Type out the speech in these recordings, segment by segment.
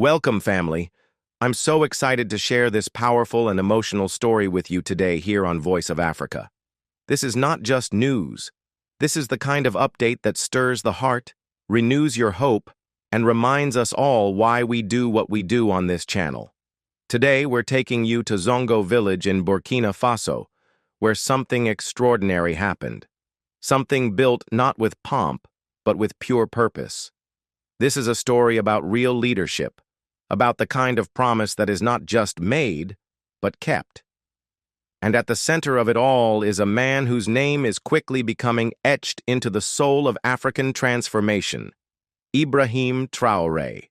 Welcome, family. I'm so excited to share this powerful and emotional story with you today here on Voice of Africa. This is not just news. This is the kind of update that stirs the heart, renews your hope, and reminds us all why we do what we do on this channel. Today, we're taking you to Zongo village in Burkina Faso, where something extraordinary happened. Something built not with pomp, but with pure purpose. This is a story about real leadership, about the kind of promise that is not just made, but kept. And at the center of it all is a man whose name is quickly becoming etched into the soul of African transformation, Ibrahim Traore.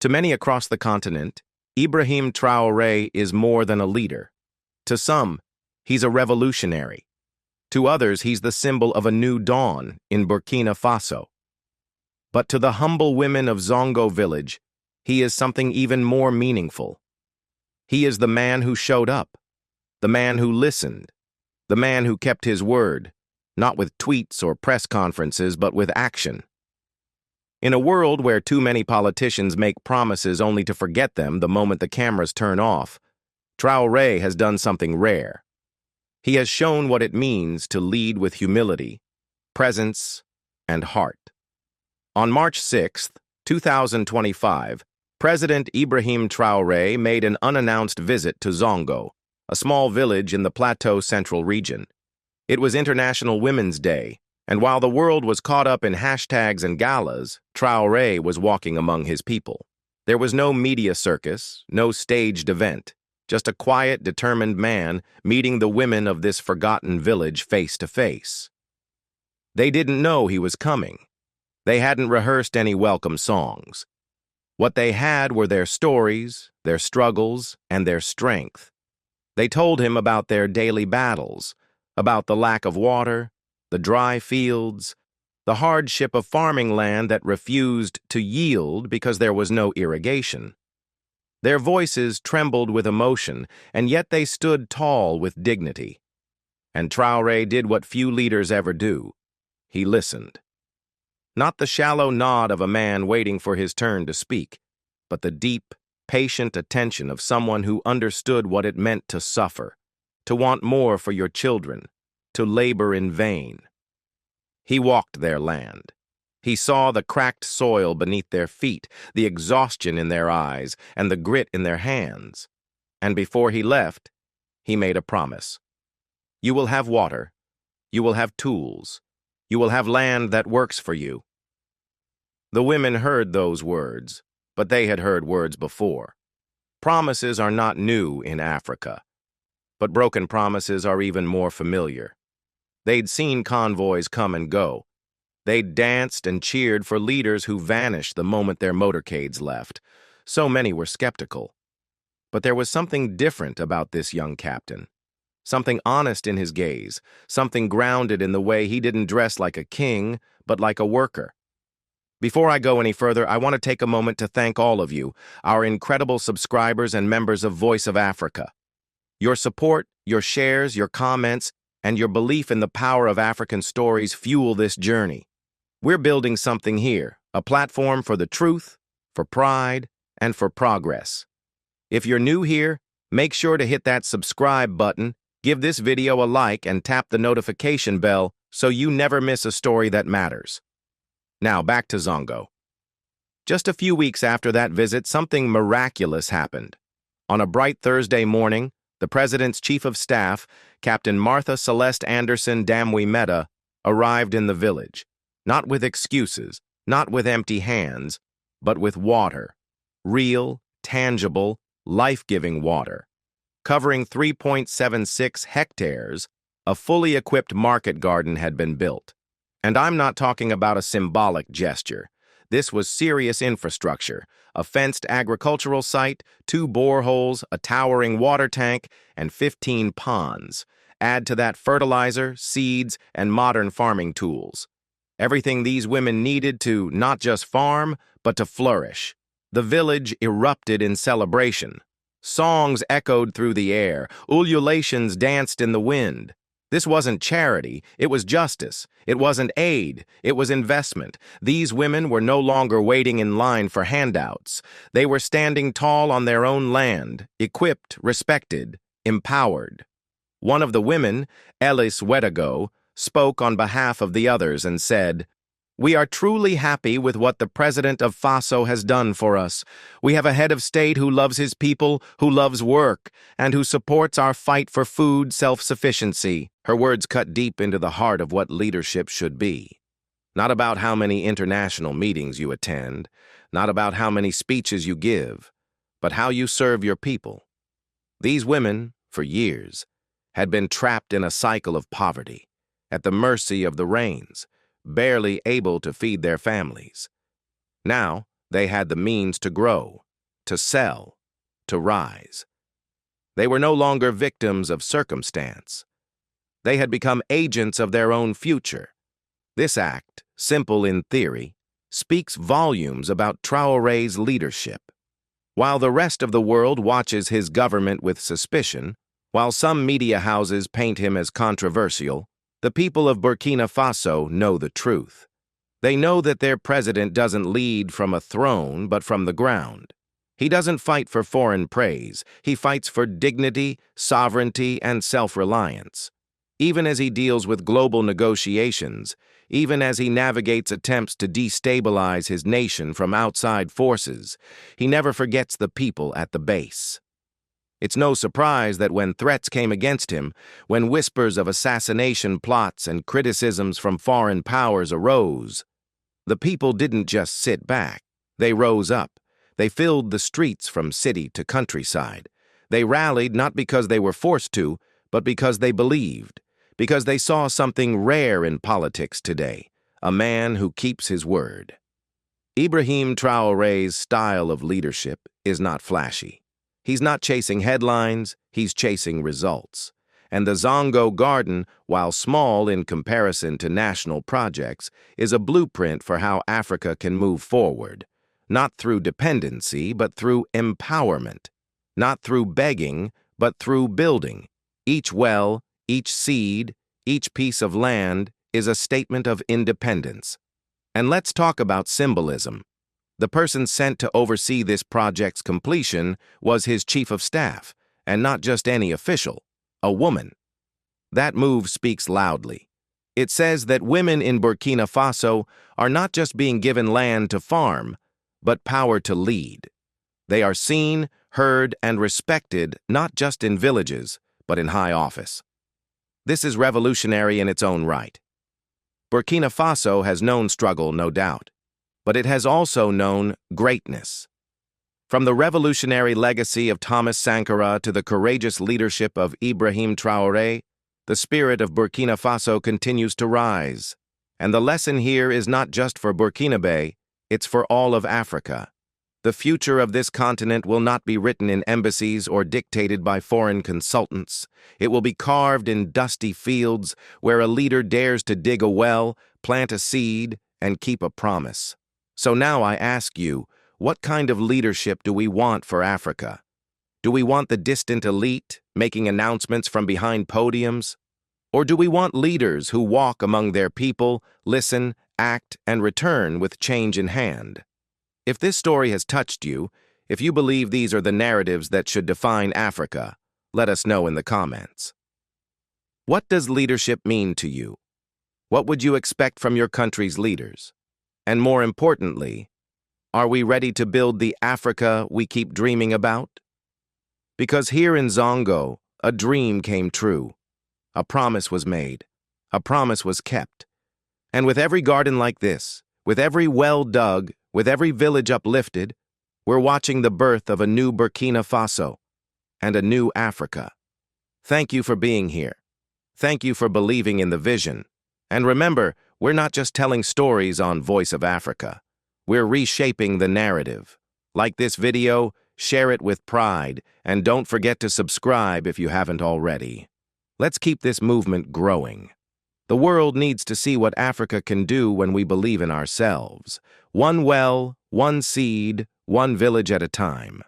To many across the continent, Ibrahim Traore is more than a leader. To some, he's a revolutionary. To others, he's the symbol of a new dawn in Burkina Faso. But to the humble women of Zongo village, he is something even more meaningful. He is the man who showed up, the man who listened, the man who kept his word, not with tweets or press conferences, but with action. In a world where too many politicians make promises only to forget them the moment the cameras turn off, Traore has done something rare. He has shown what it means to lead with humility, presence, and heart. On March 6, 2025, President Ibrahim Traore made an unannounced visit to Zongo, a small village in the Plateau Central region. It was International Women's Day, and while the world was caught up in hashtags and galas, Traore was walking among his people. There was no media circus, no staged event, just a quiet, determined man meeting the women of this forgotten village face to face. They didn't know he was coming. They hadn't rehearsed any welcome songs. What they had were their stories, their struggles, and their strength. They told him about their daily battles, about the lack of water, the dry fields, the hardship of farming land that refused to yield because there was no irrigation. Their voices trembled with emotion, and yet they stood tall with dignity. And Traore did what few leaders ever do. He listened. Not the shallow nod of a man waiting for his turn to speak, but the deep, patient attention of someone who understood what it meant to suffer, to want more for your children, to labor in vain. He walked their land. He saw the cracked soil beneath their feet, the exhaustion in their eyes, and the grit in their hands. And before he left, he made a promise. You will have water. You will have tools. You will have land that works for you. The women heard those words, but they had heard words before. Promises are not new in Africa, but broken promises are even more familiar. They'd seen convoys come and go. They'd danced and cheered for leaders who vanished the moment their motorcades left. So many were skeptical. But there was something different about this young captain. Something honest in his gaze, something grounded in the way he didn't dress like a king, but like a worker. Before I go any further, I want to take a moment to thank all of you, our incredible subscribers and members of Voice of Africa. Your support, your shares, your comments, and your belief in the power of African stories fuel this journey. We're building something here, a platform for the truth, for pride, and for progress. If you're new here, make sure to hit that subscribe button, give this video a like, and tap the notification bell so you never miss a story that matters. Now, back to Zongo. Just a few weeks after that visit, something miraculous happened. On a bright Thursday morning, the president's chief of staff, Captain Martha Celeste Anderson Damwi-Meta, arrived in the village, not with excuses, not with empty hands, but with water. Real, tangible, life-giving water. Covering 3.76 hectares, a fully equipped market garden had been built. And I'm not talking about a symbolic gesture. This was serious infrastructure, a fenced agricultural site, 2 boreholes, a towering water tank, and 15 ponds. Add to that fertilizer, seeds, and modern farming tools. Everything these women needed to not just farm, but to flourish. The village erupted in celebration. Songs echoed through the air, ululations danced in the wind. This wasn't charity, it was justice. It wasn't aid, it was investment. These women were no longer waiting in line for handouts. They were standing tall on their own land, equipped, respected, empowered. One of the women, Elis Wedago, spoke on behalf of the others and said, "We are truly happy with what the President of Faso has done for us. We have a head of state who loves his people, who loves work, and who supports our fight for food self-sufficiency." Her words cut deep into the heart of what leadership should be. Not about how many international meetings you attend, not about how many speeches you give, but how you serve your people. These women, for years, had been trapped in a cycle of poverty, at the mercy of the rains, barely able to feed their families. Now, they had the means to grow, to sell, to rise. They were no longer victims of circumstance. They had become agents of their own future. This act, simple in theory, speaks volumes about Traore's leadership. While the rest of the world watches his government with suspicion, while some media houses paint him as controversial, the people of Burkina Faso know the truth. They know that their president doesn't lead from a throne, but from the ground. He doesn't fight for foreign praise. He fights for dignity, sovereignty, and self-reliance. Even as he deals with global negotiations, even as he navigates attempts to destabilize his nation from outside forces, he never forgets the people at the base. It's no surprise that when threats came against him, when whispers of assassination plots and criticisms from foreign powers arose, the people didn't just sit back. They rose up. They filled the streets from city to countryside. They rallied not because they were forced to, but because they believed, because they saw something rare in politics today, a man who keeps his word. Ibrahim Traore's style of leadership is not flashy. He's not chasing headlines, he's chasing results. And the Zongo garden, while small in comparison to national projects, is a blueprint for how Africa can move forward. Not through dependency, but through empowerment. Not through begging, but through building. Each well, each seed, each piece of land is a statement of independence. And let's talk about symbolism. The person sent to oversee this project's completion was his chief of staff, and not just any official, a woman. That move speaks loudly. It says that women in Burkina Faso are not just being given land to farm, but power to lead. They are seen, heard, and respected not just in villages, but in high office. This is revolutionary in its own right. Burkina Faso has known struggle, no doubt, but it has also known greatness. From the revolutionary legacy of Thomas Sankara to the courageous leadership of Ibrahim Traore, the spirit of Burkina Faso continues to rise. And the lesson here is not just for Burkinabe, it's for all of Africa. The future of this continent will not be written in embassies or dictated by foreign consultants. It will be carved in dusty fields where a leader dares to dig a well, plant a seed, and keep a promise. So now I ask you, what kind of leadership do we want for Africa? Do we want the distant elite making announcements from behind podiums? Or do we want leaders who walk among their people, listen, act, and return with change in hand? If this story has touched you, if you believe these are the narratives that should define Africa, let us know in the comments. What does leadership mean to you? What would you expect from your country's leaders? And more importantly, are we ready to build the Africa we keep dreaming about? Because here in Zongo, a dream came true. A promise was made. A promise was kept. And with every garden like this, with every well dug, with every village uplifted, we're watching the birth of a new Burkina Faso and a new Africa. Thank you for being here. Thank you for believing in the vision. And remember, we're not just telling stories on Voice of Africa. We're reshaping the narrative. Like this video, share it with pride, and don't forget to subscribe if you haven't already. Let's keep this movement growing. The world needs to see what Africa can do when we believe in ourselves. One well, one seed, one village at a time.